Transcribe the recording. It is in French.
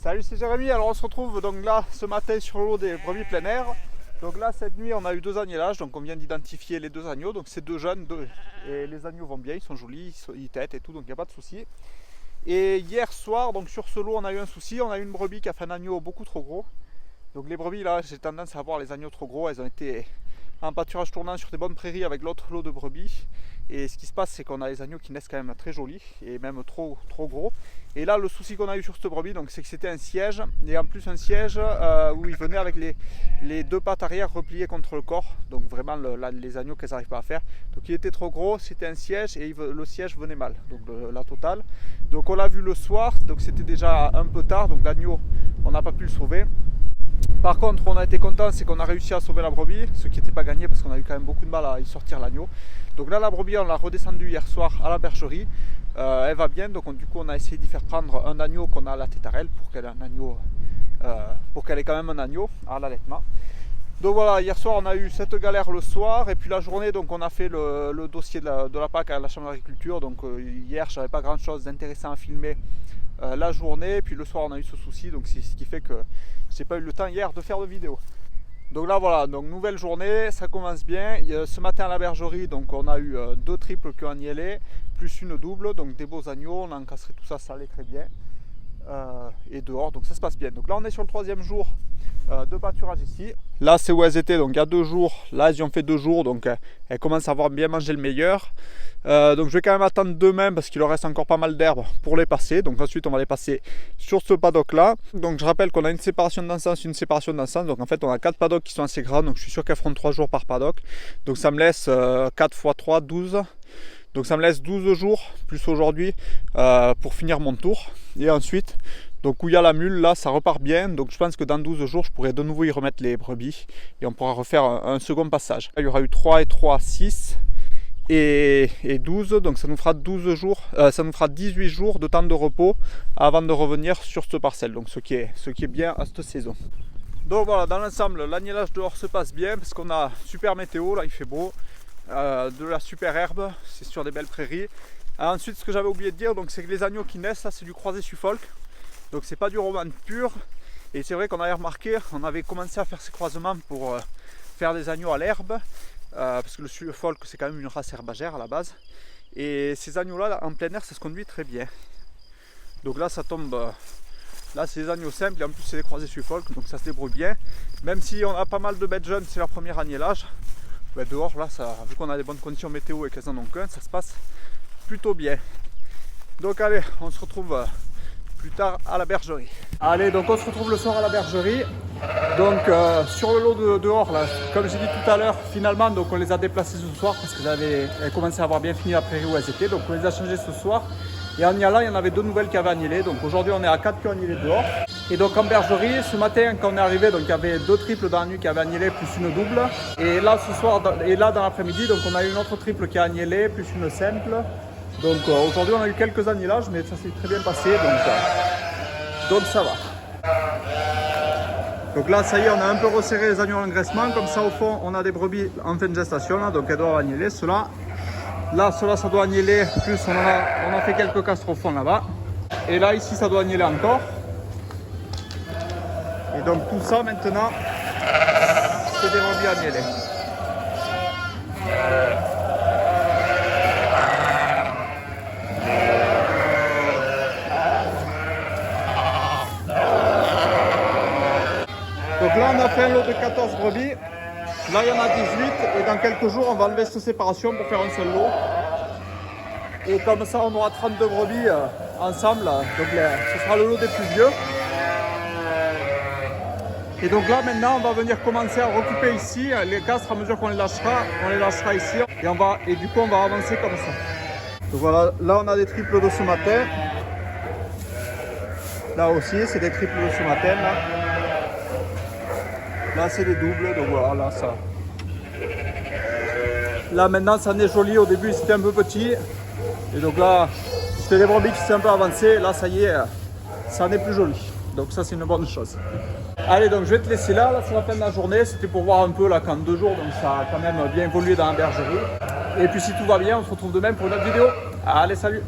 Salut, c'est Jérémy. Alors on se retrouve donc là ce matin sur le lot des brebis plein air. Donc là cette nuit on a eu 2 agnelages, donc on vient d'identifier les 2 agneaux. Donc c'est 2 jeunes, et les agneaux vont bien, ils sont jolis, ils têtent et tout, donc il n'y a pas de souci. Et hier soir, donc sur ce lot on a eu un souci, on a eu une brebis qui a fait un agneau beaucoup trop gros. Donc les brebis là, j'ai tendance à avoir les agneaux trop gros, elles ont été en pâturage tournant sur des bonnes prairies avec l'autre lot de brebis. Et ce qui se passe, c'est qu'on a les agneaux qui naissent quand même très jolis et même trop gros. Et là, le souci qu'on a eu sur cette brebis, c'est que c'était un siège, et en plus un siège où il venait avec les 2 pattes arrière repliées contre le corps. Donc vraiment les agneaux qu'elles n'arrivent pas à faire. Donc il était trop gros, c'était un siège et le siège venait mal, donc la totale. Donc on l'a vu le soir, donc c'était déjà un peu tard, donc l'agneau, on n'a pas pu le sauver. Par contre, on a été content, c'est qu'on a réussi à sauver la brebis, ce qui n'était pas gagné parce qu'on a eu quand même beaucoup de mal à y sortir l'agneau. Donc là, la brebis, on l'a redescendue hier soir à la bergerie. Elle va bien, donc du coup, on a essayé d'y faire prendre un agneau qu'on a à la tétarelle pour qu'elle ait quand même un agneau à l'allaitement. Donc voilà, hier soir, on a eu cette galère le soir, et puis la journée, donc on a fait le dossier de la PAC à la Chambre d'agriculture. Donc hier, je n'avais pas grand chose d'intéressant à filmer la journée, puis le soir, on a eu ce souci, donc c'est ce qui fait que j'ai pas eu le temps hier de faire de vidéo. Donc là voilà, donc nouvelle journée, ça commence bien. Ce matin à la bergerie, donc on a eu 2 triples qui ont agnelé, plus une double, donc des beaux agneaux, on a encastré tout ça, ça allait très bien. Et dehors, donc ça se passe bien. Donc là on est sur le 3e jour de pâturage ici. Là c'est où elles étaient, donc il y a 2 jours, là elles y ont fait 2 jours, donc elles commencent à avoir bien mangé le meilleur. Donc je vais quand même attendre demain parce qu'il leur reste encore pas mal d'herbes pour les passer. Donc ensuite on va les passer sur ce paddock là. Donc je rappelle qu'on a une séparation dans ce sens, une séparation dans ce sens. Donc en fait on a 4 paddocks qui sont assez grands, donc je suis sûr qu'elles feront 3 jours par paddock. Donc ça me laisse 4 x 3, 12. Donc ça me laisse 12 jours, plus aujourd'hui, pour finir mon tour. Et ensuite, donc où il y a la mule, là ça repart bien. Donc je pense que dans 12 jours, je pourrai de nouveau y remettre les brebis. Et on pourra refaire un second passage. Là, il y aura eu 3 et 3, 6 et 12. Donc ça nous fera 12 jours, ça nous fera 18 jours de temps de repos avant de revenir sur cette parcelle. Donc ce qui est bien à cette saison. Donc voilà, dans l'ensemble, l'agnelage dehors se passe bien parce qu'on a super météo, là il fait beau. De la super herbe, c'est sur des belles prairies. Ensuite, ce que j'avais oublié de dire, c'est que les agneaux qui naissent, ça c'est du croisé Suffolk, donc c'est pas du Roman pur. Et c'est vrai qu'on avait remarqué, on avait commencé à faire ces croisements pour faire des agneaux à l'herbe, parce que le Suffolk c'est quand même une race herbagère à la base, et ces agneaux là en plein air ça se conduit très bien. Donc là ça tombe, là c'est des agneaux simples et en plus c'est des croisés Suffolk, donc ça se débrouille bien. Même si on a pas mal de bêtes jeunes, c'est leur premier agnelage. Dehors, là, vu qu'on a des bonnes conditions météo et qu'elles en ont qu'un, ça se passe plutôt bien. Donc allez, on se retrouve plus tard à la bergerie. Allez, donc on se retrouve le soir à la bergerie. Donc sur le lot de dehors, là, comme j'ai dit tout à l'heure, finalement, donc on les a déplacés ce soir parce qu'elles commençaient à avoir bien fini la prairie où elles étaient. Donc on les a changées ce soir. Et en y allant, il y en avait 2 nouvelles qui avaient agnelé. Donc aujourd'hui, on est à 4 qui ont agnelé dehors. Et donc en bergerie, ce matin, quand on est arrivé, donc il y avait 2 triples dans la nuit qui avaient agnelé, plus une double. Et là, ce soir, et là dans l'après-midi, donc on a eu une autre triple qui a agnelé, plus une simple. Donc aujourd'hui, on a eu quelques agnelages, mais ça s'est très bien passé. Donc ça va. Donc là, ça y est, on a un peu resserré les agneaux à l'engraissement. Comme ça, au fond, on a des brebis en fin de gestation, là, donc elles doivent agneler. Là, cela ça doit agneler, plus on a fait quelques castres au fond là-bas. Et là, ici, ça doit agneler encore. Et donc tout ça, maintenant, c'est des brebis agnelées. Donc là, on a fait un lot de 14 brebis. Là, il y en a 18 et dans quelques jours, on va enlever cette séparation pour faire un seul lot. Et comme ça, on aura 32 brebis ensemble. Donc ce sera le lot des plus vieux. Et donc là, maintenant, on va venir commencer à recouper ici. Les castres, à mesure qu'on les lâchera ici. Et du coup, on va avancer comme ça. Donc voilà, là, on a des triples de ce matin. Là aussi, c'est des triples de ce matin. Là, c'est des doubles, donc voilà, là, ça. Là, maintenant, ça en est joli. Au début, c'était un peu petit. Et donc là, c'était des brebis qui s'étaient un peu avancées. Là, ça y est, ça en est plus joli. Donc ça, c'est une bonne chose. Allez, donc je vais te laisser là. Là, c'est la fin de la journée. C'était pour voir un peu, là, qu'en 2 jours, donc ça a quand même bien évolué dans la bergerie. Et puis, si tout va bien, on se retrouve demain pour une autre vidéo. Allez, salut!